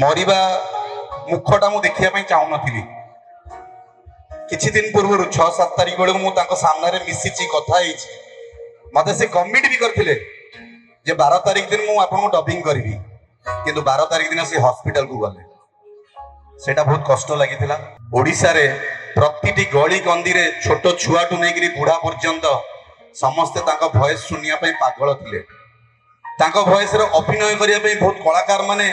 मरिबा मुखटा मु देखिया चाहू नथिली। किछि दिन पूर्व 6-7 तारिख बेलू मुझे सामने मिसी कथा मत से कमिट भी करथिले जे 12 तारिख दिन मु आपन डबिंग करी किंतु 12 तारिख दिन से हॉस्पिटल को गले सेटा बहुत कष्ट लगी। ओडिशा रे प्रतिटी गली गंदी रे छोट छुआ टू नहीं बुढ़ा पर्यंत समस्ते तांका वॉइस सुनिया पे पागल थिले। तांका वॉइस रे अभिनय करिया पे बहुत कलाकार माने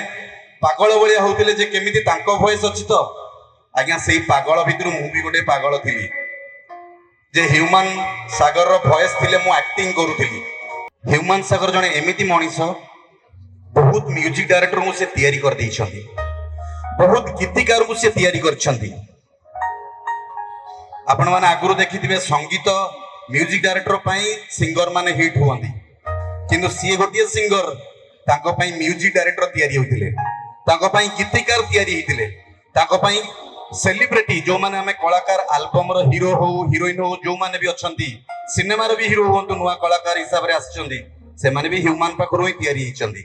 पागल भलिया होतिले जे केमिति तांका वॉइस अछि तो आज्ञा सेही पागल भितर मु भी गोटे पागल थिली जे ह्यूमन सागर रो वॉइस थिले मु एक्टिंग करूथिली। ह्यूमन सागर जने एमिति मनीष बहुत म्यूजिक डायरेक्टर मु से तैयारी कर दैछंती, बहुत गीतिकार को से तैयारी करछंती। आपण माने आगुरु देखिथिबे संगीत म्यूजिक डायरेक्टर पई सिंगर माने हिट हुआंती किंतु सी गोटे सिंगर तांको पई म्यूजिक डायरेक्टर तैयारी होतिले, तांको पई गीतिकार तैयारी होतिले, तांको पई सेलिब्रिटी जो माने हमें कलाकार एल्बम रो हीरो हो हीरोइन हो जो माने भी अछंती सिनेमा रो भी हीरो होंतु नुवा कलाकार हिसाब रे आछंती से माने भी ह्यूमन पाखरो ही तैयारी हिचंती।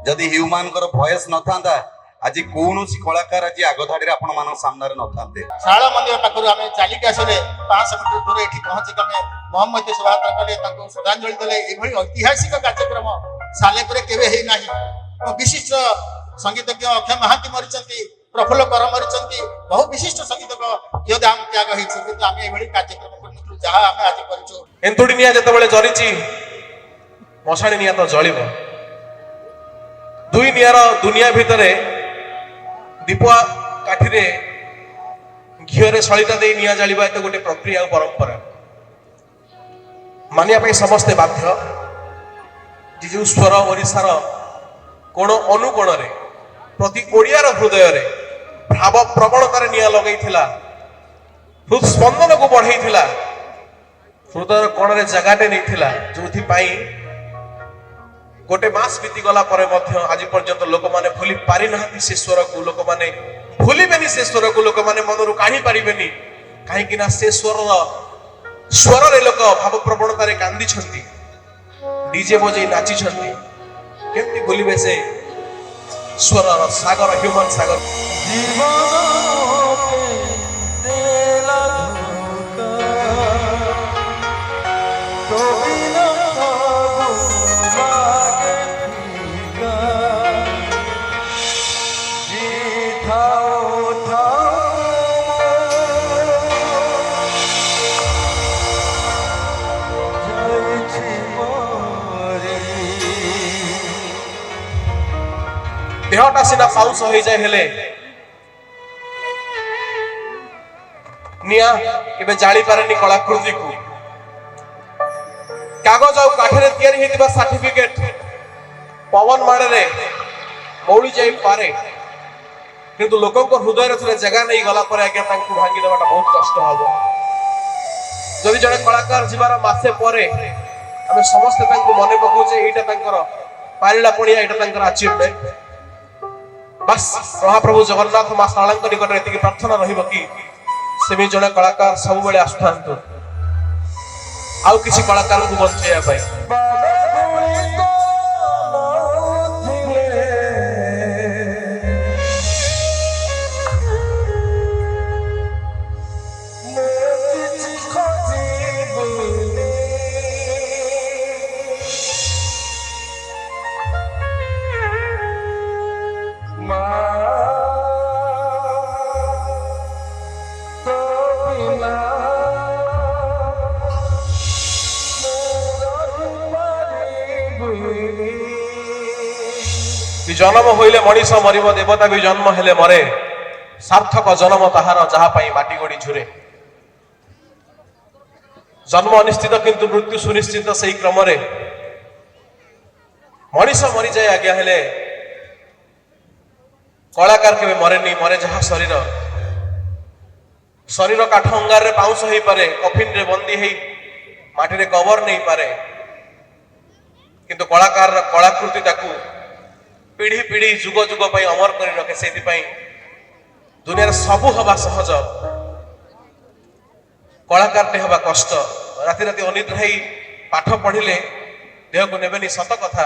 जदि ह्यूमन कर वॉइस न थांदा आज कोनोसी कलाकार आज आगो धाडी रे आपण मानक सामने रे न थांते। शाला मंदिर पाखरो हमें चाली के आसले 500 मीटर दूर एठी पहुंची कमे मोहम्मद शोभायात्रा कले ताको श्रद्धांजलि देले। एभली ऐतिहासिक कार्यक्रम साले परे केबे हेई नाही। विशिष्ट संगीतज्ञ अक्षय महांती मरिचंती, प्रफुल्ल कर मरिचंती, बहु विशिष्ट संगीतज्ञ योदाम त्याग हेछि किंतु आमे एभली कार्यक्रम करनु जहा आमे आज करिछु। एंतुडी निया जतबेले जरिछि मशाणी निया तो जळिबो। दुई नियार दुनिया भितरे दीपा काठीरे घिओरे सळिता देई निया जालिबा एते गोटे प्रक्रिया और परंपरा मानिया पे समस्ते बाध्य। जिजु स्वर ओडिसार कोण अनुकोण रे प्रति ओडियार हृदय रे भाव प्रबलतार निया लगैथिला, हृद स्पंदन को बढ़ैथिला, हृदय कोण रे जगाटे नैथिला जोथि पाई गोटे मास बीती गला परे मध्य आज पर्यंत लोक माने भूली पारि नाहंती से स्वर को। लोक माने भूलिबेनी से स्वर को, लोक माने मनरु काढी पारिबेनी काहे कि ना से स्वर रे लोक भाव प्रबलता रे कांदी छंती, डीजे बजै नाची छंती। केमति भूलिबे से स्वर सागर ह्यूमन सागर। देहटा सीना पाउस हो जाए हेले निया केबे जाली पारेनी कलाकृति को। कागज और काठरे तैयारी हेतिबा सर्टिफिकेट पवन माड़े रे मौली जाई पारे किंतु लोकन को हृदय रे थरे जगह नहीं गला पर आज्ञा तांकु भांगी देबाटा बहुत कष्ट हबो। जदि जने कलाकार जीवार मासे परे हमें समस्त तांकु मने पकुचे एटा तांकर पारिला पणिया एटा तांकर अचीवमेंट। बस महाप्रभु जगन्नाथ मां शालांक निकट एतिकी प्रार्थना रहिबो कि सेमी जने कलाकार सब बेले आस्थांतु आउ किछि कलाकार को बंचैया पाई। जन्म होइले मनीष मरिब, देवता भी जन्म हेले मरे, सार्थक जन्म ताहार जहा पाई माटी गड़ी झुरे। जन्म अनिश्चित किंतु मृत्यु सुनिश्चित। सही क्रम रे मनीष मरी जाए आज्ञा हेले कलाकार केबे मरेनी। मरे जहा शरीर, शरीर काठ अंगार रे पाउस होई पारे, कफिन रे बंदी हेई माटी रे कवर नहीं पारे किंतु कलाकार कलाकृति ताकू पीढ़ी पीढ़ी जुग जुग पाई अमर कर रखे। से दुनिया सबू हवा सहज, कलाकार हवा कष्ट। राति राति अनिद्रा पाठ पढ़िले देह को नेबेनी सत कथा।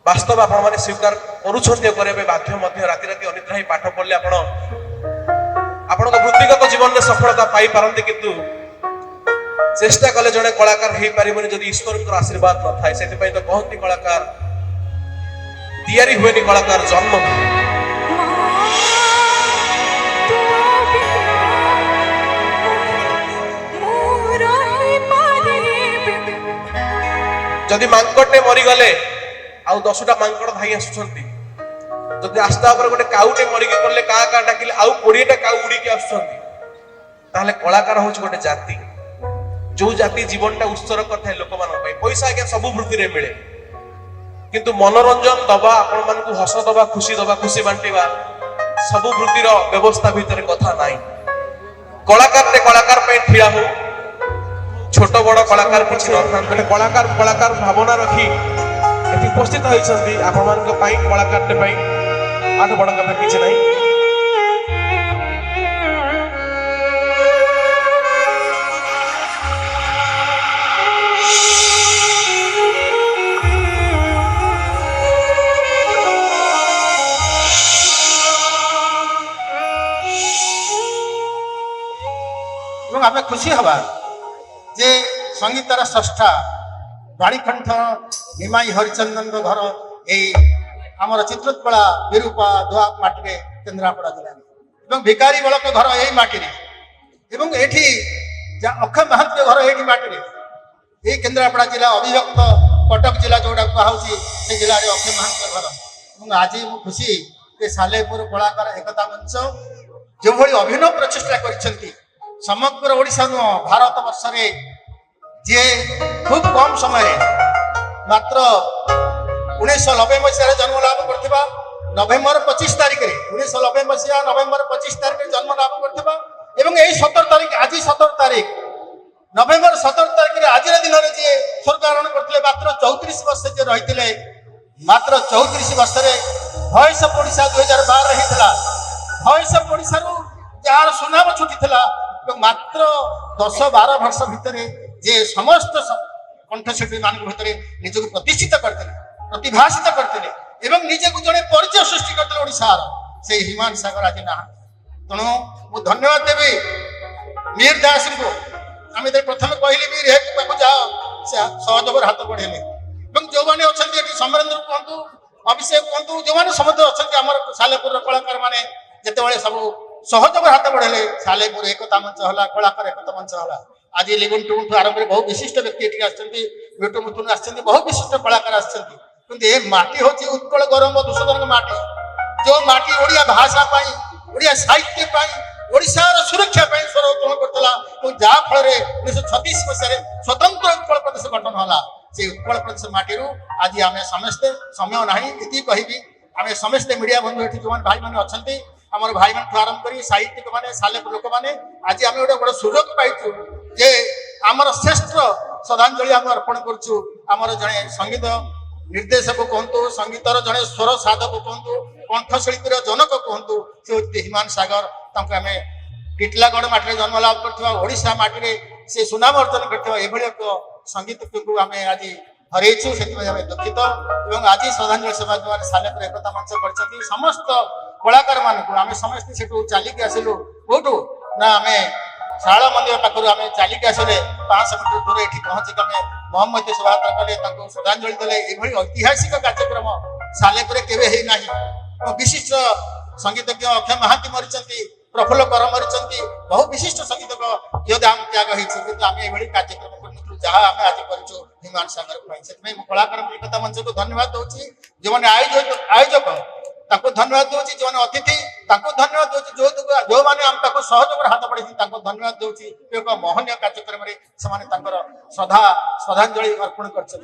ବାସ୍ତବ ଆପଣମାନେ ସ୍ୱୀକାର କରୁଛନ୍ତି କରିବା ବାଧ୍ୟ ମଧ୍ୟ ରାତି ରାତି ଅନିଦ୍ରା ହେଇ ପାଠ ପଢିଲେ ଆପଣଙ୍କ ବୃତ୍ତିଗତ ଜୀବନରେ ସଫଳତା ପାଇପାରନ୍ତି, କିନ୍ତୁ ଚେଷ୍ଟା କଲେ ଜଣେ କଳାକାର ହେଇପାରିବନି ଯଦି ଈଶ୍ୱରଙ୍କର ଆଶୀର୍ବାଦ ନଥାଏ। ସେଥିପାଇଁ ତ କହନ୍ତି କଳାକାର ତିଆରି ହୁଏନି, କଳାକାର ଜନ୍ମ ହୁଏ। ଯଦି ମାଙ୍କଡଟେ ମରିଗଲେ ଆଉ 10ଟା ମାଙ୍କଡ ଧାଇଁ ଆସୁଛନ୍ତି, ଯଦି ରାସ୍ତା ଉପରେ ଗୋଟେ କାଉଟେ ମରିକି ପଡିଲେ କା କା ଡାକିଲେ ଆଉ 20ଟା କାଉ ଉଡିକି ଆସୁଛନ୍ତି, ତାହେଲେ କଳାକାର ହଉଛି ଗୋଟେ ଜାତି, ଯୋଉ ଜାତି ଜୀବନଟା ଉତ୍ସର୍ଗ କରିଥାଏ ଲୋକମାନଙ୍କ ପାଇଁ। ପଇସା ଆଜ୍ଞା ସବୁ ବୃତ୍ତିରେ ମିଳେ, କିନ୍ତୁ ମନୋରଞ୍ଜନ ଦବା, ଆପଣମାନଙ୍କୁ ହସ ଦବା, ଖୁସି ବାଣ୍ଟିବା ସବୁ ବୃତ୍ତିର ବ୍ୟବସ୍ଥା ଭିତରେ କଥା ନାହିଁ। କଳାକାରଟେ କଳାକାର ପାଇଁ ଠିଆ ହଉ, ছোট বড় কলাকার কিছু নথান্তে কলাকার ভাবনা রখি এটি উপস্থিত হয়েছেন আপনার কলাকারটে পাই আঠ বড় কথা কিছু নাই। এবং আমি খুশি হবা যে সঙ্গীতার স্রষ্টা বাণীকণ্ঠ নিমাই হরিচন্দন ঘর এই আমার চিত্রকলা বিরূপা দোয়া মাটিরে কেন্দ্রাপড়া জেলার এবং ভিকারী বড়ক ঘর এই মাটিরে এবং এটি যা অক্ষয় মহান্ত ঘর এইটি মাটিরে এই কেন্দ্রাপড়া জেলা অবিভক্ত কটক জেলা যেটা কুহচ্ছে সেই জেলার অক্ষয় মহান্ত ঘর এবং আজ মু খুশি যে সালেপুর কলাকার একতা মঞ্চ যেভাবে অভিনব প্রচেষ্টা করেছেন সমগ্র ওড়িশা নুহ ভারত বর্ষে যে খুব কম সময়ে মাত্র 1990 মସିହାରେ জন্ম লাভ করথিবা নভেম্বর 25 তারিখে 1990 মସିହା নভেম্বর 25 তারিখে জন্ম লাভ করথিবা এবং এই 17 তারিখ আজি 17 তারিখ নভেম্বর 17 তারিখে আজির দিନରେ যে স্বর্গারোহণ করଥିଲେ মাত্র 34 বর্ষ যে রহিଥିଲେ মাত্র 34 বর্ষরে ভয়েস অফ ওড়িশা 2012 ହେଇଥିଲା ভয়েস অফ ওড়িশাରୁ যার সুনাম ছুটিଥିଲା এবং মাত্র 10-12 বর্ষ ভিতরে যে সমস্ত কণ্ঠশিল্পী ମାନଙ୍କ ভিতরে নিজকে প্রতিষ্ঠিত করতেলে প্রতিভাসিত করতেলে এবং নিজেকে জনে পরিচয় সৃষ্টি করতেলে ওড়িশার সেই হিমান সাগর আজ না তেণু মু ধন্যবাদ দেবি মীর দাসଙ୍କୁ আমি প্রথমে কহিলি মীর হে পাখু যাও সে সহযোগর হাত বঢ়াইলে এবং ଯେଉଁମାନେ ଅଛନ୍ତି ଏଠି ସମରେନ୍ଦ୍ର କୁହନ୍ତୁ ଅଭିଷେକ କୁହନ୍ତୁ ଯେଉଁମାନେ ସମସ୍ତେ ଅଛନ୍ତି ଆମର ସାଲେପୁରର କଳାକାର ମାନେ ଯେତେବେଳେ ସବୁ ସହଯୋଗର ହାତ ବଢ଼ାଇଲେ ସାଲେପୁର ଏକତା ମଞ୍ଚ ହେଲା କଳାକାର ଏକତା ମଞ୍ଚ ହେଲା आज लिबन टुटू आरंभ बहुत विशिष्ट व्यक्ति एठी आछंती बेटू मुथुन आछंती बहुत विशिष्ट कलाकार आछंती किंतु ए माटी होची उत्कल गरम दुसदन माटी जो माटी ओडिया भाषा पाई ओडिया साहित्य पाई ओडिसा रो सुरक्षा पाई स्वर उत्तोलन करतला तो जा फल रे 1936 मसिया रे स्वतंत्र उत्कल प्रदेश गठन होला से उत्कल प्रदेश माटी रु आज आमे समस्त समय नाही इति कहिबी आमे समस्त मीडिया बंधु एठी जोन भाई माने अछंती हमर भाई मान आरंभ करी साहित्यिक माने सालेपुर लोक माने आज आमे ओडा बड़ सुयोग पाइछु जे आमर श्रेष्ठ श्रद्धांजलि आम अर्पण करछु आमर जने संगीत निर्देशक कहतु संगीतर जने स्वर साधक कहतु कंठशिल्पीर जनक कहतु से हिमान सागर तांको आमे टिटलागढ़ माटी जन्म लाभ करथिबा ओडिशा माटी से सुनाम अर्जन करथिबा एभली एक संगीतज्ञ आमे आज हरैछु सेति आमे दुखित एवं आज श्रद्धांजलि सभा जो सालेपुर एकता मंच करछथि समस्त कलाकार मानकु आमे समस्त सेटु चालिक आसिलु कोठु ना आमे शाला मंदिर पाखर आम चलिक आसले 500 मीटर दूर ये पहुंचिक आम मोहम्मद शोभायात्रा कले श्रद्धांजलि देले ये ऐतिहासिक कार्यक्रम सालेपुर केवे है ना विशिष्ट संगीतज्ञ अक्षय महांती मरी प्रफुल्ल कर मरी बहु विशिष्ट संगीतज्ञ योदाम त्याग होती आम ये कार्यक्रम कर जहाँ आम आज कर हिमान सागर से कलाकार एकता मंच को धन्यवाद दूसरी जो मैंने आयोजक ताको धन्यवाद दूसरी जो अतिथि ताको धन्यवाद दूसरी जो माने हम ताको सहयोग हाथ बढ़ाई ताको धन्यवाद दूसरी एक मोहनीय कार्यक्रम रे समाने ताकर श्रद्धांजलि अर्पण करछथि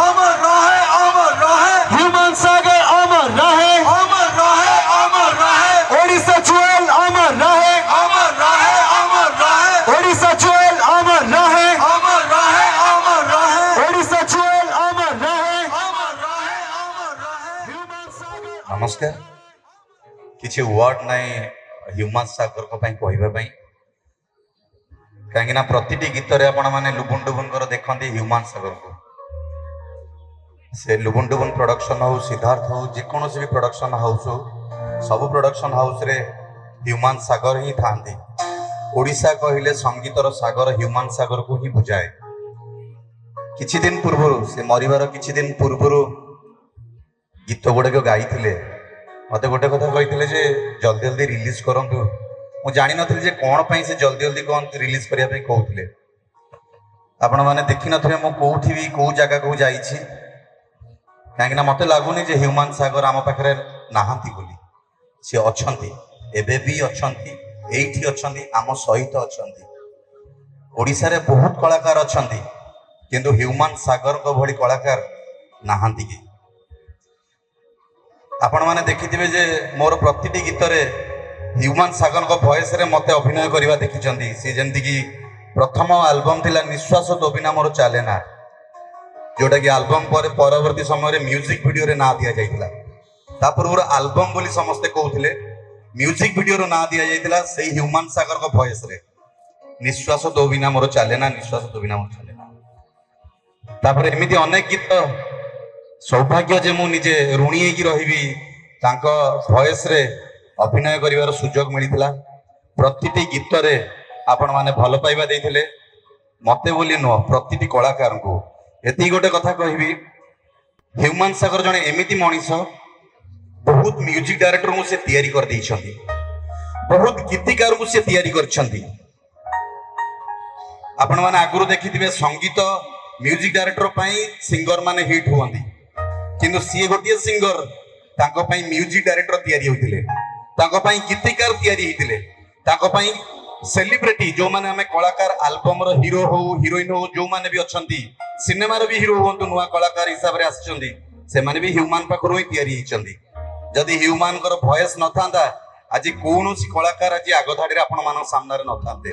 अमर रहे हिमान सागर अमर रहे ओडिशा ज्वेल अमर रहे ओडिशा ज्वेल अमर रहे ओडिशा ज्वेल अमर रहे हिमान सागर नमस्कार किसी वर्ड नाई ह्यूमान सागर को कहवाई कहीं प्रति गीत रे आपण माने लुबुन डुबुन कर देखते ह्यूमान सागर को से लुबुन डुबुन प्रोडक्शन हो सिद्धार्थ हो जेकोसी भी प्रोडक्शन हाउस हो सब प्रोडक्शन हाउस रे ह्यूमान सागर ही थांती। ओडिशा कहले संगीतर सागर ह्यूमान सागर को ही बुझाए। किछि दिन पूर्व से मरिबार किछि दिन पूर्व गीत गुड़ाक गाई मत गोटे कथा कही जे जल्दी जल्दी रिलीज करंतु। मु जानि नथिली जे कोन पई से जल्दी जल्दी कौन रिलीज करिया पई कहउथिले। आपण माने देखि नथिबे मु कोठी भी को जगह को जाईछि काहेकि मत लगुनि जे ह्यूमान सागर आम पाखरे नाहांती बोली। सी अछंती एबे भी अछंती एठी अछंती आम सहित अछंती। ओडिसा रे बहुत कलाकार अछंती किंतु ह्यूमान सागर को भली कलाकार नाहांती के। आपण माने देखिथिबे जे मोर प्रतिटी गीत रे ह्यूमान सागर को वॉइस रे मते अभिनय करबा देखिचंती। सी जेंति की प्रथम एल्बम थिला निश्वास तो बिना मोर चले ना, जोटा कि एल्बम पर परवर्ती समय रे म्यूजिक वीडियो रे ना दिया जाइतिला। ता पूर्व एल्बम बोली समस्ते कहउथिले, म्यूजिक वीडियो रो ना दिया जाइतिला सेही ह्यूमान सागर को वॉइस रे निश्वास तो बिना मोर चले ना, निश्वास तो बिना मोर चले ना। तापर एमिति अनेक गीत सौभाग्य जे मु निजे ऋणी होगी रही वॉइस रे अभिनय करिवार सुजोग मिलिथिला। प्रतिटी गीत रे आपण माने भल पाइबा देइथिले मते बोली नो प्रतिटी कलाकार को। एति गोटे कथा कहबी, ह्यूमान सागर जने एमिति मनीष बहुत म्यूजिक डायरेक्टर को से तैयारी कर दैछंती, बहुत गीतिकार को से तैयारी करछंती। आपण माने आगुरु देखिथिबे संगीत म्यूजिक डायरेक्टर पई सिंगर माने हिट हुवंती किंतु सी गोटे सिंगर तांको पई म्यूजिक डायरेक्टर तैयारी होइतिले, तांको पई गीतिकार तैयारी होइतिले, तांको पई सेलिब्रिटी जो माने हमें कलाकार एल्बम रो हीरो हो हीरोइन हो जो माने भी अछंती, सिनेमा रो भी हीरो होंतु नुवा कलाकार हिसाब रे आछंती से माने भी ह्यूमान पाखरो ही तैयारी हिचंती। जदि ह्यूमान कर वॉइस न थांदा आज कोनोसी कलाकार आज आगो धाडी रे आपण मानक सामने रे न थांते।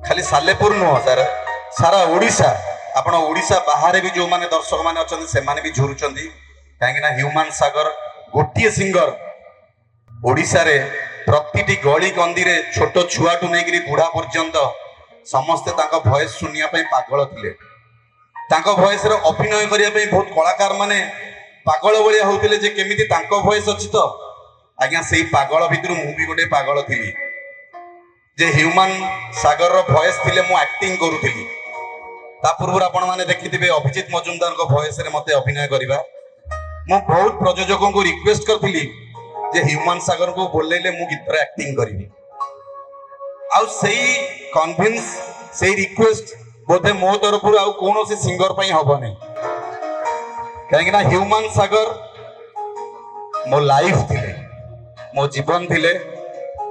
खाली सालेपुर नो सर सारा ओडिशा आपण ओडिशा बाहर भी जो माने दर्शक माने अछंती से माने भी झुरुचंती काहेकि ना ह्यूमान सागर गोटिए सिंगर ओडिशा रे प्रतिटी गली गंदी रे छोट छुआ टू नेगिरी बुढ़ा पर्यंत समस्ते तांका वॉइस सुनिया पई पागल थिले। तांका वॉइस रे अभिनय करिया पई बहुत कलाकार माने पागल भलिया होतिले जे केमिति तांका वॉइस अछि तो आज्ञा सेही पागल भितरु मु भी गोटे पागल थिली जे ह्यूमान सागर रो वॉइस थिले मु एक्टिंग करूथिली। ता पूर्व आपण माने देखिथिबे अभिजीत मजुमदार को वॉइस रे मते अभिनय करिबा मु बहुत प्रयोजकों को रिक्वेस्ट करथिली जे ह्यूमान सागर को बोलेले मु गीत रे एक्टिंग करिवि। आउ सेही कन्विंस सेही रिक्वेस्ट बोधे मो तरफ आउ कोनोसी सिंगर पई हबो नै काहेकि ना ह्यूमान सागर मो लाइफ थिले मो जीवन थिले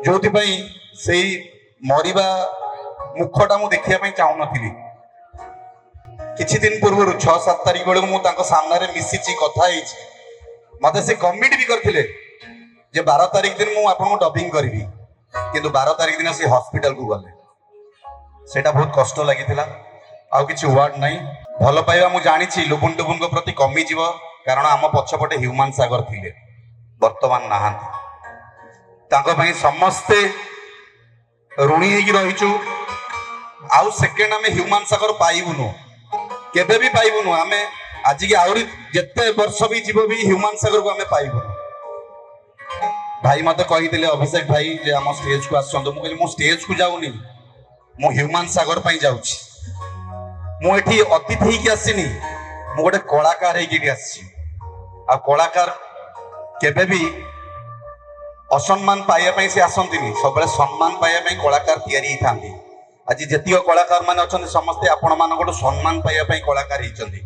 जोथि पई सेही मरिबा मुखटा मु देखिया पई चाहू नथिली। किछि दिन पूर्व 6-7 तारिख बेले मु तांको सामने रे मिसिची कथा हिच मते से कमिट भी करथिले जे 12 तारिख दिन मु आपन डबिंग करिवि किंतु 12 तारिख दिन से हॉस्पिटल को गले सेटा बहुत कष्ट लागिथिला। आउ किछि वर्ड नाही भल पाइबा मु जानि छि लुबुन डुबुन को प्रति कमी जीव कारण आम पछपटे ह्यूमान सागर थिले वर्तमान नाहांती। तांको पई समस्ते ऋणी हेगी रहिछु। आउ सेकेंड आमे ह्यूमान सागर पाइबुनु केबे भी पाइबुनु आमे आज की आउरी जेते वर्ष भी जीव भी ह्यूमान सागर को आमे पाइबुनु। भाई मते कहिदिले अभिषेक भाई जे हम स्टेज को आसछन मु कहली मु स्टेज को जाउनी मु ह्यूमान सागर पई जाउछि। मु एठी अतिथि ही के आसीनी मु गोटे कलाकार हे की आसी। आ कलाकार केबे भी असम्मान पाइया पई से आसंतिनी सबले सम्मान पाइया पई कलाकार तैयारी थांती। आज जेतिक कलाकार माने अछन समस्ते आपण मानकटो सम्मान पाइया पई कलाकार हिचंती।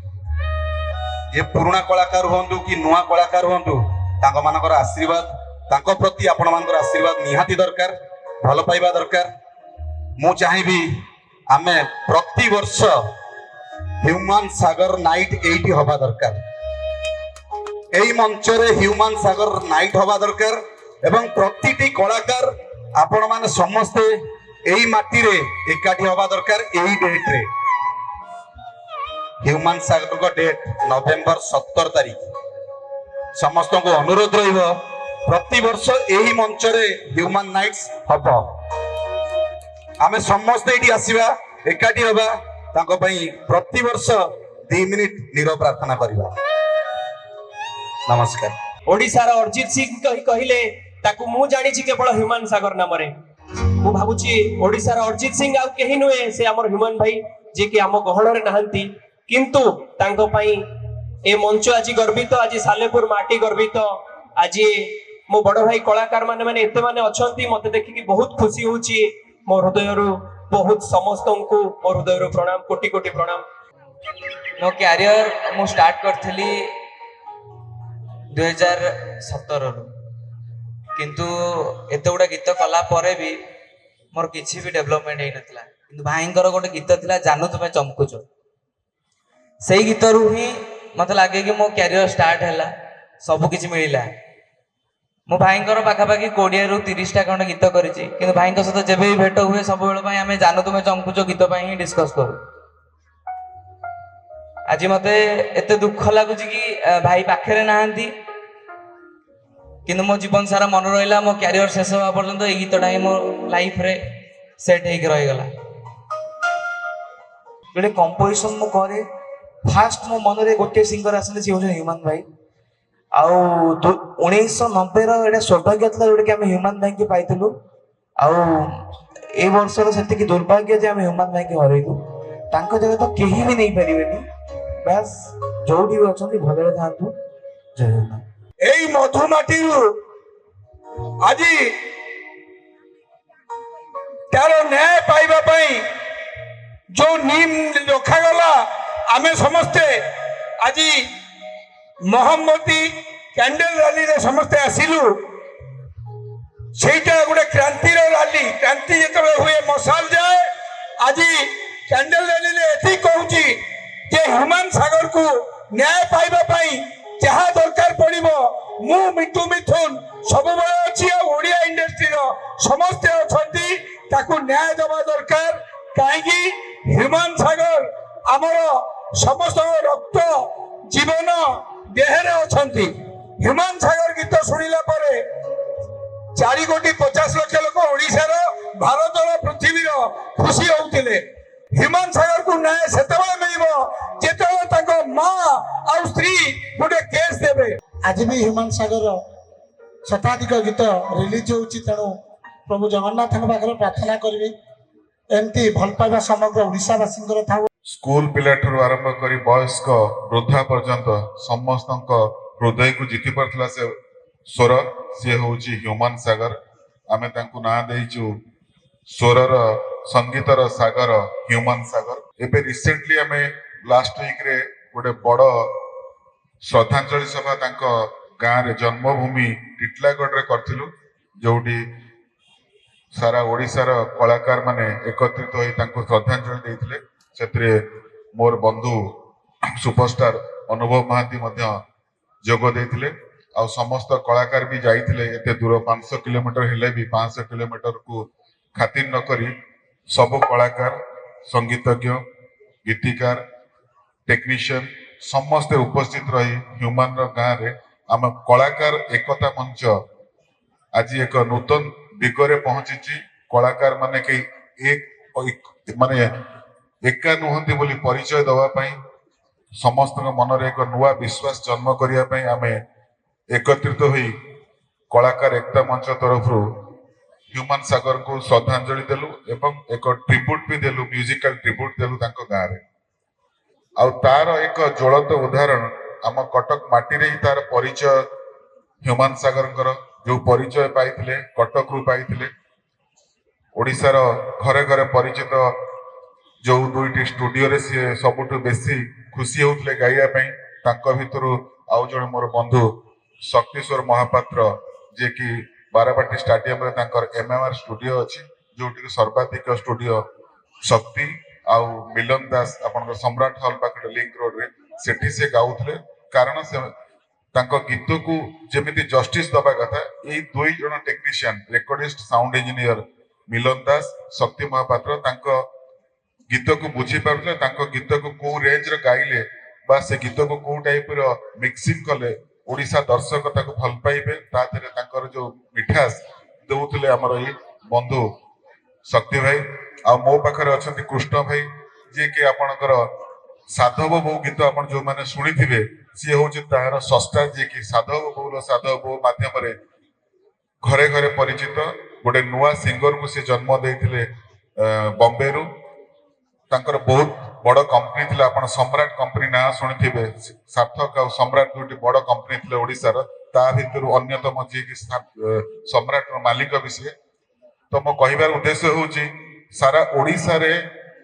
जे पुराना कलाकार होंतु कि नुआ कलाकार होंतु तांको मानकर आशीर्वाद तांको प्रति आपण मानकर आशीर्वाद निहाती दरकार भल पाइबा दरकार। मु चाहिबी आमे प्रति वर्ष ह्यूमान सागर नाइट एठी होबा दरकार। एई मंच रे ह्यूमान सागर नाइट होबा दरकार एवं प्रतिटी कलाकार आपण माने समस्ते एई माटी रे एकाठी होबा दरकार। एई डेट रे ह्यूमान सागर को डेट नवेम्बर 17 तारिख समस्त को अनुरोध रहिबो प्रति वर्ष एही मंच रे ह्यूमान नाइट्स हबो। आमे समस्त एठी आसीबा एकाठी होबा तांको पई प्रति वर्ष 2 ମିନିଟ୍ ନିରବ ପ୍ରାର୍ଥନା କରିବା। ନମସ୍କାର। ओडिशार अरिजित सिंह कहले ताकू मु जानिछि केवल ह्यूमन सागर नामरे। मु भाबुछि ओडिशार अरिजित सिंह आ केही नुहे, से हमर ह्यूमन भाई जे कि हम गहणरे नाहंती, किंतु तांको पई ए मंच आज गर्वित, आज सालेपुर माटी गर्वित। आज मो बड़ भाई कलाकार माने एते माने अछंती, मते देखि बहुत खुशी होउछि। मो हृदयरु बहुत समस्तंकु मो हृदयरु प्रणाम, कोटि कोटि प्रणाम। मो क्यारियर मु स्टार्ट करथिली 2017 रु, किंतु एते गुडा गीत कला परे भी मोर किछि भी डेवलपमेंट हेई नथिला। किंतु भाईंकर गोटे गीत थिला जानू तुमे चमकुचो, सेई गीत रु ही मते लागे कि मो क्यारियर स्टार्ट हैला, सब किछि मिलिला। मो भाईंकर पाखापाखि 20 रु 30 टा खंड गीत करिछि, किंतु भाईंक सहित जेबे भी भेट हुए सब बेल पई आमे जानू तुमे चमकुचो गीत पई ही डिस्कस करू। आज मते एते दुख लागुछि कि भाई पाखरे नाहंती, किंतु मो जीवन सारा मन रहिला मो क्यारियर शेष होवा पर्यंत ए गीतटा ही मो लाइफ रे सेट हेक रहि गला। जेडे कंपोजिशन मो करे फास्ट मो मन रे गोटे सिंगर आसले से होजन ह्यूमन भाई। आउ 1990 रो एडा सौभाग्य थला जोडे कि हम ह्यूमन भाई के पाइतलु। आउ ए वर्ष रो सेति कि दुर्भाग्य जे हम ह्यूमन भाई के हरैलु। तांको जगह तो केही भी नहीं परिबेनी, बस जोडी भी अछंती भलरे थांतु। जय जगन्नाथ। এই মধুমাটিরু আজি তার ন্যায় পাইবা পাই जो নিম রখাগলা আমি সমস্তে আজি মহম্মতি ক্যান্ডেল র্যালি রে সমস্তে আসিলু। সেইটা গোটে ক্রান্তির র্যালি, ক্রান্তি যেতবে হুয়ে মশাল যায়। আজি ক্যান্ডেল র্যালি রে এটি কହୁছি যে হ্ୟୁମାନ সাগরକୁ ন্যায় পাইবা পাই ଯାହା ଦରକାର ପଡିବ ମୁଁ ମିଠୁ ମିଥୁନ ସବୁବେଳେ ଅଛି। ଆଉ ଓଡ଼ିଆ ଇଣ୍ଡଷ୍ଟ୍ରିର ସମସ୍ତେ ଅଛନ୍ତି, ତାକୁ ନ୍ୟାୟ ଦେବା ଦରକାର। କାହିଁକି ହ୍ୟୁମାନ ସାଗର ଆମର ସମସ୍ତଙ୍କ ରକ୍ତ ଜୀବନ ଦେହରେ ଅଛନ୍ତି। ହ୍ୟୁମାନ ସାଗର ଗୀତ ଶୁଣିଲା ପରେ 4,50,00,000 ଲୋକ ଓଡ଼ିଶାର, ଭାରତର, ପୃଥିବୀର ଖୁସି ହଉଥିଲେ। ହ୍ୟୁମାନ ସାଗରକୁ ନ୍ୟାୟ ସେତେବେଳେ ମିଳିବ ଯେତେବେଳେ ତାଙ୍କ ମା ଆଉ ସ୍ତ୍ରୀ ଗୋଟେ କେସ୍ ଦେବେ। आज भी ह्यूमन सागर शताधिक गीत रिलीज होउछि, तेणु प्रभु जगन्नाथ पाखे प्रार्थना करी एमती भल पाइबा समग्र ओडिशावासी था। स्कूल पिला ठुर आरंभ करी वयस्क वृद्धा पर्यंत समस्त हृदय को जीति पारथिला से स्वर सी होउछि ह्यूमन सागर। आमे तांकु ना देइछु स्वरर संगीतर सागर ह्यूमन सागर। एबे रिसेंटली आमे लास्ट वीक रे गोटे बड़ श्रद्धांजलि सभा तांको गाँ रे जन्मभूमि टिटलागढ़ रे करथिलु, जोटी सारा ओडिशार कलाकार माने एकत्रित होई तांको श्रद्धांजलि देइथिले। सेतरे मोर बंधु सुपरस्टार अनुभव महांती मध्य जोग देइथिले। आ समस्त कलाकार भी जाइथिले। एते दूर 500 किलोमीटर हेले भी 500 किलोमीटर को खातिर न करी सब कलाकार, संगीतज्ञ, गीतिकार, टेक्नीशियन समस्ते उपस्थित रही ह्यूमन गाँ रे आम कलाकार एकता मंच आज एक नूतन दिगरे पहुंची। कलाकार माने के एक माने एका नुहंती बोली परिचय दवा पाई, समस्त मन रे एक नुआ विश्वास जन्म करिया पाई आमे एकत्रित होई कलाकार एकता मंच तरफ ह्यूमन सागर को श्रद्धांजलि देलु एवं एक ट्रिब्यूट भी देलु, म्यूजिकल ट्रिब्यूट देलु तांको गाँ रे। आउ तार एक ज्वलंत उदाहरण आम कटक माटी रे तार परिचय ह्यूमन सागर जो परिचय पाइथिले कटक रु पाइथिले। ओडिशार घरे घरे परिचित जो 2टी स्टूडियो रे से सबुठु बेसी खुशी होउथले गाइया पई। तांको भितरु आउ जणे मोर बंधु शक्तिश्वर महापात्र जे कि बाराबाटी स्टेडियम रे तांकर एमएमआर स्टूडियो अछि, जोटी सर्वाधिक स्टूडियो शक्ति आउ मिलन दास अपन सम्राट हॉल पाखे लिंक रोड रे सेठी से गाउथले। कारण से तांको गीत को जेमिति जस्टिस दबा कथा ए 2 जण टेक्नीशियन रेकॉर्डिस्ट साउंड इंजीनियर मिलन दास शक्ति महापात्र तांको गीत को बुझी पारले, तांको गीत को को रेंज रे गाइले बा से गीत को को टाइप रो मिक्सिंग कले ओडिशा दर्शक ताको भल पाइबे। ता देरे तांकर जो मिठास देउथले हमर ए बंधु शक्ति भाई। आ मो पाखरे अछंती कृष्ण भाई जे कि आपनकर ସାଧବ ବୋଉ ଗୀତ ଆପଣ ଯୋଉମାନେ ଶୁଣିଥିବେ ସିଏ ହଉଛି ତାହାର ସ୍ରଷ୍ଟା, ଯିଏକି ସାଧବ ବୋଉ ମାଧ୍ୟମରେ ଘରେ ଘରେ ପରିଚିତ ଗୋଟେ ନୂଆ ସିଙ୍ଗରକୁ ସେ ଜନ୍ମ ଦେଇଥିଲେ ବମ୍ବେରୁ। ତାଙ୍କର ବହୁତ ବଡ କମ୍ପାନୀ ଥିଲା, ଆପଣ ସମ୍ରାଟ କମ୍ପାନୀ ନାଁ ଶୁଣିଥିବେ। ସାର୍ଥକ ଆଉ ସମ୍ରାଟ ଦୁଇଟି ବଡ କମ୍ପାନୀ ଥିଲେ ଓଡିଶାର, ତା ଭିତରୁ ଅନ୍ୟତମ ଯିଏକି ସମ୍ରାଟର ମାଲିକ ବି ସିଏ। ତ ମୋ କହିବାର ଉଦ୍ଦେଶ୍ୟ ହଉଛି ସାରା ଓଡିଶାରେ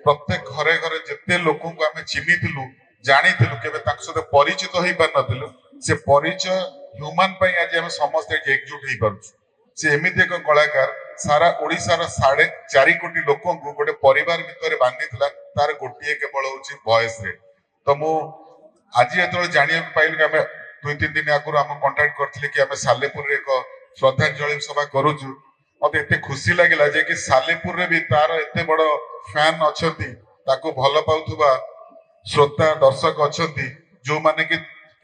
ପ୍ରତ୍ୟେକ ଘରେ ଘରେ ଯେତେ ଲୋକଙ୍କୁ ଆମେ ଚିହ୍ନିଥିଲୁ ଜାଣିଥିଲୁ କେବେ ତାଙ୍କ ସହିତ ପରିଚିତ ହେଇପାରିନଥିଲୁ, ସେ ପରିଚୟ ହ୍ୟୁମାନ ପାଇଁ ଆଜି ଆମେ ସମସ୍ତେ ଏକଜୁଟ ହେଇପାରୁଛୁ। ସେ ଏମିତି ଏକ କଳାକାର ସାରା ଓଡିଶାର 4.5 କୋଟି ଲୋକଙ୍କୁ ଗୋଟେ ପରିବାର ଭିତରେ ବାନ୍ଧିଥିଲା, ତାର ଗୋଟିଏ କେବଳ ହଉଛି ଭଏସରେ। ତ ମୁଁ ଆଜି ଯେତେବେଳେ ଜାଣିବାକୁ ପାଇଲି କି ଆମେ 2-3 ଦିନ ଆଗରୁ ଆମକୁ କଣ୍ଟାକ୍ଟ କରିଥିଲେ କି ଆମେ ସାଲେପୁରରେ ଏକ ଶ୍ରଦ୍ଧାଞ୍ଜଳି ସଭା କରୁଛୁ, ମତେ ଏତେ ଖୁସି ଲାଗିଲା ଯେ କି ସାଲେପୁରରେ ବି ତାର ଏତେ ବଡ ଫ୍ୟାନ ଅଛନ୍ତି, ତାକୁ ଭଲ ପାଉଥିବା ଶ୍ରୋତା ଦର୍ଶକ ଅଛନ୍ତି, ଯୋଉମାନେ କି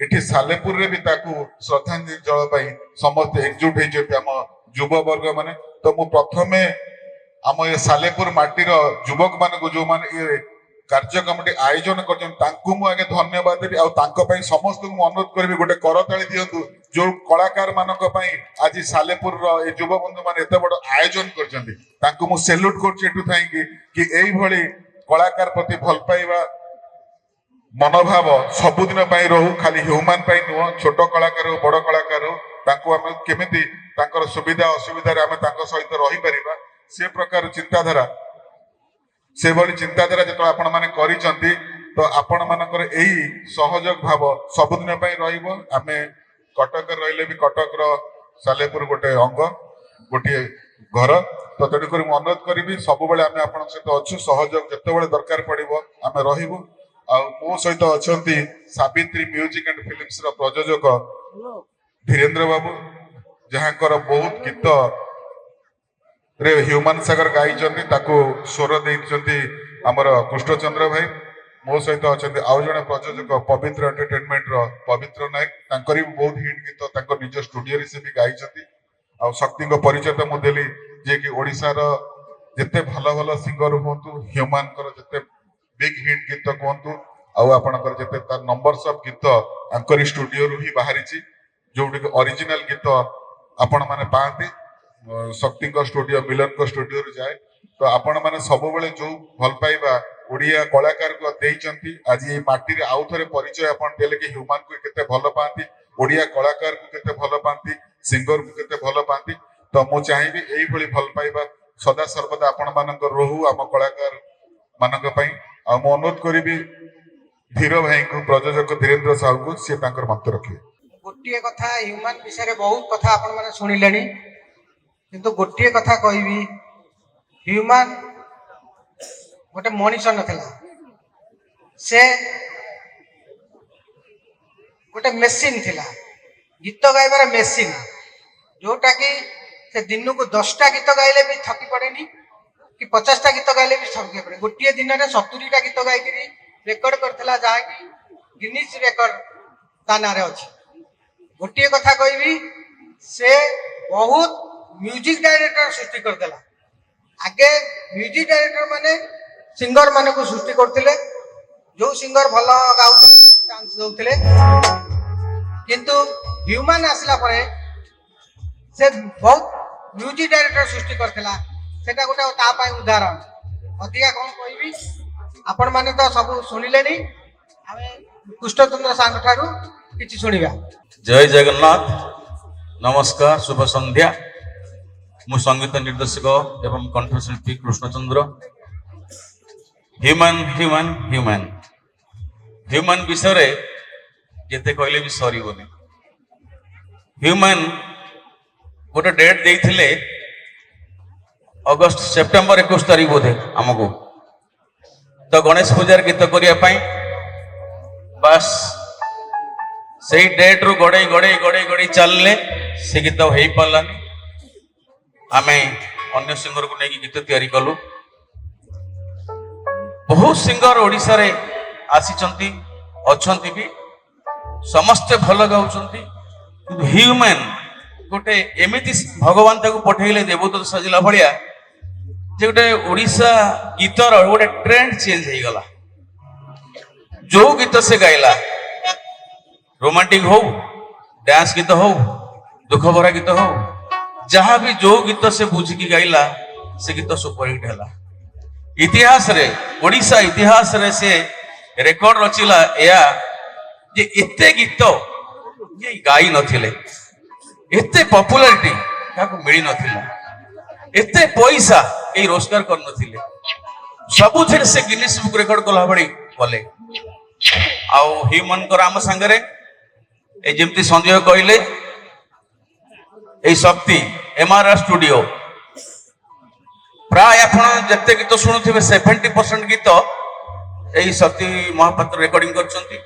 ଏଠି ସାଲେପୁରରେ ବି ତାକୁ ଶ୍ରଦ୍ଧାଞ୍ଜଳି ପାଇଁ ସମସ୍ତେ ଏକଜୁଟ ହେଇଛନ୍ତି, ଆମ ଯୁବବର୍ଗ ମାନେ। ତ ମୁଁ ପ୍ରଥମେ ଆମ ଏ ସାଲେପୁର ମାଟିର ଯୁବକ ମାନଙ୍କୁ ଯୋଉମାନେ ଏ କାର୍ଯ୍ୟକ୍ରମଟି ଆୟୋଜନ କରିଛନ୍ତି ତାଙ୍କୁ ମୁଁ ଆଗେ ଧନ୍ୟବାଦ ଦେବି, ଆଉ ତାଙ୍କ ପାଇଁ ସମସ୍ତଙ୍କୁ ମୁଁ ଅନୁରୋଧ କରିବି ଗୋଟେ କରତାଳି ଦିଅନ୍ତୁ ଯୋଉ କଳାକାର ମାନଙ୍କ ପାଇଁ ଆଜି ସାଲେପୁରର ଏ ଯୁବବନ୍ଧୁ ମାନେ ଏତେ ବଡ ଆୟୋଜନ କରିଛନ୍ତି। ତାଙ୍କୁ ମୁଁ ସେଲ୍ୟୁଟ କରୁଛି ଏଠୁ ଥାଇକି କି ଏଇଭଳି କଳାକାର ପ୍ରତି ଭଲ ପାଇବା ମନୋଭାବ ସବୁଦିନ ପାଇଁ ରହୁ, ଖାଲି ହ୍ୟୁମାନ ପାଇଁ ନୁହଁ, ଛୋଟ କଳାକାର ହଉ ବଡ କଳାକାର ହଉ, ତାଙ୍କୁ ଆମେ କେମିତି ତାଙ୍କର ସୁବିଧା ଅସୁବିଧାରେ ଆମେ ତାଙ୍କ ସହିତ ରହିପାରିବା ସେ ପ୍ରକାର ଚିନ୍ତାଧାରା, ସେଭଳି ଚିନ୍ତାଧାରା ଯେତେବେଳେ ଆପଣ ମାନେ କରିଛନ୍ତି ତ ଆପଣ ମାନଙ୍କର ଏଇ ସହଯୋଗ ଭାବ ସବୁଦିନ ପାଇଁ ରହିବ। ଆମେ କଟକରେ ରହିଲେ ବି କଟକର ସାଲେପୁର ଗୋଟେ ଅଙ୍ଗ, ଗୋଟିଏ ଘର। ତ ତେଣୁକରି ମୁଁ ଅନୁରୋଧ କରିବି ସବୁବେଳେ ଆମେ ଆପଣଙ୍କ ସହିତ ଅଛୁ, ସହଯୋଗ ଯେତେବେଳେ ଦରକାର ପଡିବ ଆମେ ରହିବୁ। ଆଉ ମୋ ସହିତ ଅଛନ୍ତି ସାବିତ୍ରୀ ମ୍ୟୁଜିକ ଆଣ୍ଡ ଫିଲ୍ମସ ର ପ୍ରଯୋଜକ ଧୀରେନ୍ଦ୍ର ବାବୁ, ଯାହାଙ୍କର ବହୁତ ଗୀତ ରେ ହ୍ୟୁମାନ ସାଗର ଗାଇଛନ୍ତି, ତାକୁ ସ୍ୱର ଦେଇଛନ୍ତି ଆମର କୃଷ୍ଣଚନ୍ଦ୍ର ଭାଇ। ମୋ ସହିତ ଅଛନ୍ତି ଆଉ ଜଣେ ପ୍ରଯୋଜକ ପବିତ୍ର ଏଣ୍ଟରଟେନମେଣ୍ଟର ପବିତ୍ର ନାୟକ, ତାଙ୍କର ବି ବହୁତ ହିଟ୍ ଗୀତ ତାଙ୍କ ନିଜ ଷ୍ଟୁଡିଓରେ ସେ ବି ଗାଇଛନ୍ତି। ଆଉ ଶକ୍ତିଙ୍କ ପରିଚୟ ତ ମୁଁ ଦେଲି, ଯିଏକି ଓଡ଼ିଶାର ଯେତେ ଭଲ ଭଲ ସିଙ୍ଗର ହୁଅନ୍ତୁ, ହ୍ୟୁମାନଙ୍କର ଯେତେ ବିଗ ହିଟ୍ ଗୀତ କୁହନ୍ତୁ, ଆଉ ଆପଣଙ୍କର ଯେତେ ତାର ନମ୍ବରସ ଅଫ ଗୀତ ତାଙ୍କରି ଷ୍ଟୁଡିଓରୁ ହିଁ ବାହାରିଛି, ଯୋଉଠିକି ଅରିଜିନାଲ ଗୀତ ଆପଣ ମାନେ ପାଆନ୍ତି ଶକ୍ତିଙ୍କ ଷ୍ଟୁଡିଓ ମିଲନଙ୍କ ଷ୍ଟୁଡିଓରୁ ଯାଏ। ତ ଆପଣ ମାନେ ସବୁବେଳେ ଯୋଉ ଭଲ ପାଇବା ଓଡିଆ କଳାକାରକୁ ଦେଇଛନ୍ତି, ଆଜି ଏଇ ମାଟିରେ ଆଉ ଥରେ ପରିଚୟ ଆପଣ ଦେଲେ କି ହ୍ୟୁମାନକୁ କେତେ ଭଲ ପାଆନ୍ତି, ଓଡିଆ କଳାକାରକୁ କେତେ ଭଲ ପାଆନ୍ତି, ସିଙ୍ଗରକୁ କେତେ ଭଲ ପାଆନ୍ତି। ତ ମୁଁ ଚାହିଁବି ଏଇଭଳି ଭଲ ପାଇବା ସଦା ସର୍ବଦା ଆପଣ ମାନଙ୍କର ରହୁ ଆମ କଳାକାର ମାନଙ୍କ ପାଇଁ। ଆଉ ମୁଁ ଅନୁରୋଧ କରିବି ଧୀର ଭାଇଙ୍କୁ, ପ୍ରଯୋଜକ ଧୀରେନ୍ଦ୍ର ସାହୁଙ୍କୁ, ସିଏ ତାଙ୍କର ମନ୍ତ ରଖିବେ। ଗୋଟିଏ କଥା, ହ୍ୟୁମାନ ବିଷୟରେ ବହୁତ କଥା ଆପଣ ମାନେ ଶୁଣିଲେଣି, କିନ୍ତୁ ଗୋଟିଏ କଥା କହିବି, ହ୍ୟୁମାନ ଗୋଟେ ମଣିଷ ନଥିଲା, ସେ ଗୋଟେ ମେସିନ୍ ଥିଲା, ଗୀତ ଗାଇବାର ମେସିନ୍, ଯୋଉଟା କି ସେ ଦିନକୁ 10ଟା ଗୀତ ଗାଇଲେ ବି ଥକି ପଡେନି କି 50ଟା ଗୀତ ଗାଇଲେ ବି ଥକି ପଡେ। ଗୋଟିଏ ଦିନରେ 70ଟା ଗୀତ ଗାଇକିରି ରେକର୍ଡ କରିଥିଲା, ଯାହାକି ଗିନିଜ ରେକର୍ଡ ତା ନାଁରେ ଅଛି। ଗୋଟିଏ କଥା କହିବି, ସେ ବହୁତ ମ୍ୟୁଜିକ ଡାଇରେକ୍ଟର ସୃଷ୍ଟି କରିଦେଲା। ଆଗେ ମ୍ୟୁଜିକ ଡାଇରେକ୍ଟର ମାନେ ସିଙ୍ଗର ମାନଙ୍କୁ ସୃଷ୍ଟି କରୁଥିଲେ, ଯୋଉ ସିଙ୍ଗର ଭଲ ଗାଉଥିଲେ ଚାନ୍ସ ଦଉଥିଲେ, କିନ୍ତୁ ହ୍ୟୁମାନ ଆସିଲା ପରେ ସେ ବହୁତ ମ୍ୟୁଜିକ ଡାଇରେକ୍ଟର ସୃଷ୍ଟି କରିଥିଲା। ସେଟା ଗୋଟେ ତା ପାଇଁ ଉଦାହରଣ। ଅଧିକା କଣ କହିବି, ଆପଣ ମାନେ ତ ସବୁ ଶୁଣିଲେଣି, ଆମେ କୃଷ୍ଣଚନ୍ଦ୍ର ସାଙ୍ଗ ଠାରୁ କିଛି ଶୁଣିବା। ଜୟ ଜଗନ୍ନାଥ, ନମସ୍କାର, ଶୁଭ ସନ୍ଧ୍ୟା। ମୁଁ ସଙ୍ଗୀତ ନିର୍ଦ୍ଦେଶକ ଏବଂ କଣ୍ଠଶିଳ୍ପୀ କୃଷ୍ଣଚନ୍ଦ୍ର। ହ୍ୟୁମାନ ହ୍ୟୁମାନ ହ୍ୟୁମାନ ହ୍ୟୁମାନ ବିଷୟରେ ଯେତେ କହିଲେ ବି ସରିବନି। ହ୍ୟୁମାନ ଗୋଟେ ଡେଟ୍ ଦେଇଥିଲେ ଅଗଷ୍ଟ ସେପ୍ଟେମ୍ବର 21 ତାରିଖ ବୋଧେ ଆମକୁ, ତ ଗଣେଶ ପୂଜାର ଗୀତ କରିବା ପାଇଁ। ବାସ୍ ସେଇ ଡେଟ୍ ରୁ ଗଡେଇ ଗଡେଇ ଗଡେଇ ଗଡେଇ ଚାଲିଲେ, ସେ ଗୀତ ହେଇପାରିଲାନି। ଆମେ ଅନ୍ୟ ସିଙ୍ଗରକୁ ନେଇକି ଗୀତ ତିଆରି କଲୁ। ବହୁତ ସିଙ୍ଗର ଓଡ଼ିଶାରେ ଆସିଛନ୍ତି, ଅଛନ୍ତି ବି, ସମସ୍ତେ ଭଲ ଗାଉଛନ୍ତି, କିନ୍ତୁ ହ୍ୟୁମାନ ଗୋଟେ ଏମିତି ଭଗବାନ ତାକୁ ପଠେଇଲେ ଦେବଦୂତ ସାଜିଲା ଭଳିଆ, ଯେ ଗୋଟେ ଓଡ଼ିଶା ଗୀତର ଗୋଟେ ଟ୍ରେଣ୍ଡ ଚେଞ୍ଜ ହେଇଗଲା। जो गीत से गाइला रोमांटिक हो डांस गीत हो दुख भरा गीत हो जहाँ भी जो गीत से बुझिकी गाइला से गीत सुपरहिट है इतिहास रे ओडिशा इतिहास रे से रेकर्ड रचिला या जे एते गीत ये गाई नथिले एते पॉपुलैरिटी काको मिली नथिला एते पैसा ए रोजगार कर नथिले सबुथिर से गिनीज बुक रेकर्ड कला बड़ी कले आउ ह्यूमन को राम संगरे ए जेमती संजय कहले ए शक्ति एमआरआर स्टूडियो प्राय आपण जते गीत शुणुथिबे 70% गीत एही शक्ति महापात्र रेकर्डिंग करछंती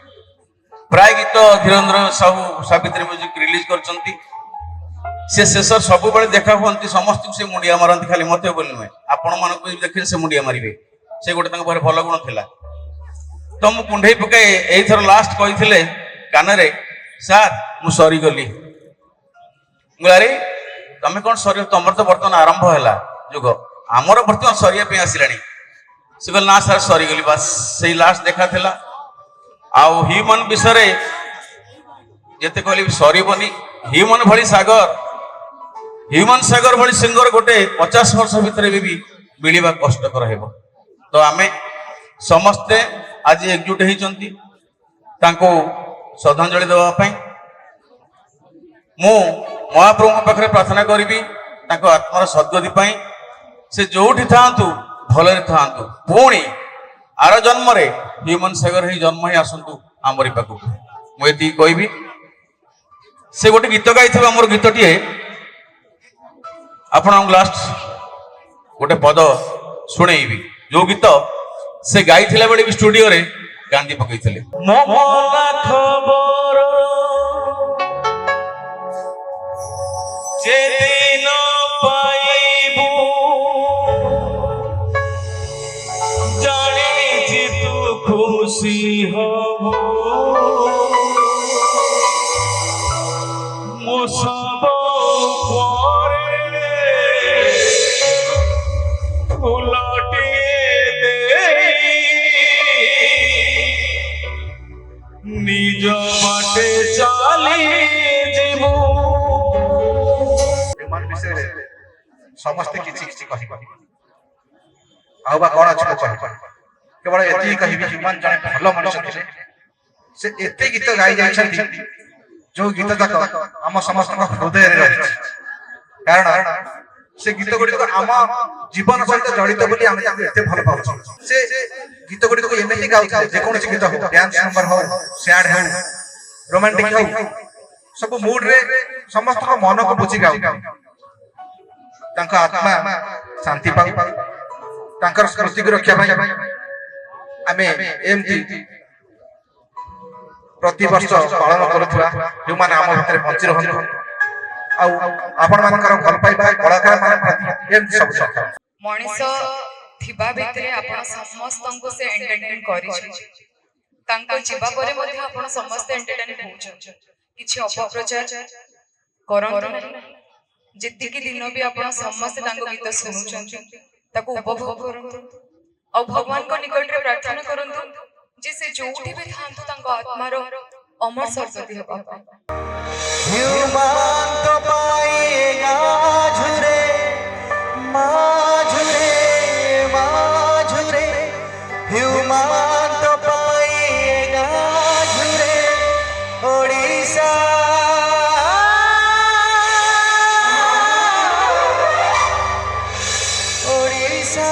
प्राय गीत धीरेन्द्र साहू सावित्री म्यूजिक रिलीज करछंती से शेष सब बेले देखा हुआ समस्त से मुंडिया मारती खाली मत बोली नुहे आपण मान देखिए से मुंडिया मारे से गोटे भल गुण थिला तो मु कुंडई पकाए एथर लास्ट कही कान सार मु सरी गली अरे तमें कौन सर तुम तो बर्तमान आरंभ है जुग आमर बर्तमान सरिया आसला से कहल ना सार सरीगली बास से लास्ट देखा था आउ ह्यूमन विषय जिते कहली सरबनी ह्यूमन भली सागर भली सिंगर गोटे 50 वर्ष भितर भी मिलवा कष्टकर है तो आमे समस्ते आज एकजुट होती श्रद्धांजलि देवाई मु महाप्रभु पाखे प्रार्थना करी आत्मार सद्गति से जोठी था भलरे था पुणी आर जन्म रे ह्यूमन सागर ही जन्म ही आसतु आमरी पाखु मुझे कहबी से गोटे गीत गाई मोर गीतटी आपण लास्ट गोटे पद शुणेबी जो गीत से गाई बेले भी स्टूडियो रे गांधी पकई खुशी हो मो सब उलटिए दे निज बाटे चली जीवु ह्यूमन विषय रे समस्त किछि किछि कहि आउ बा कोन अछि कहि केवल एति कहि ह्यूमन जने भलो मनुष्य थिले से एते गीत गाई जाइछन्ती जो गीत तक हम समस्त हृदय रे रहि कारण से गीत गुडी को आम जीवन सहित जड़ित बोली हम एते भल पाउ से गीत गुडी को एमिति गाउथले जे कोन गीत हो डांस नंबर हो सैड हो रोमांटिक हो सब मूड रे समस्त मन को बुझी गाउ तांका आत्मा शांति पाउ तांकर स्मृति को रक्षा पाई आमे एमती प्रति वर्ष पालन करुवा ह्यूमन आम भितर बंची रहनु आपण मानकर भल पाइबा कलाकार मान प्रति एमती सब सब मनीष थिबा भितरे आपण समस्त से एंटरटेन करि तांको जीवा परे मध्ये आपण समस्त एंटरटेन होछ किछि अपप्रचार करन जेति कि दिन भी आपण समस्त तांको गीत सुनुछन ताको उपभोग करन और भगवान को निकट रे प्रार्थना करन जे से जोठी भी थांतु तांको आत्मार अमर सद्गति हेबा ह्यूमन तो पाएगा झुरे माझुरे ह्यूमन तो पाएगा झुरे ओडिशा ओडिशा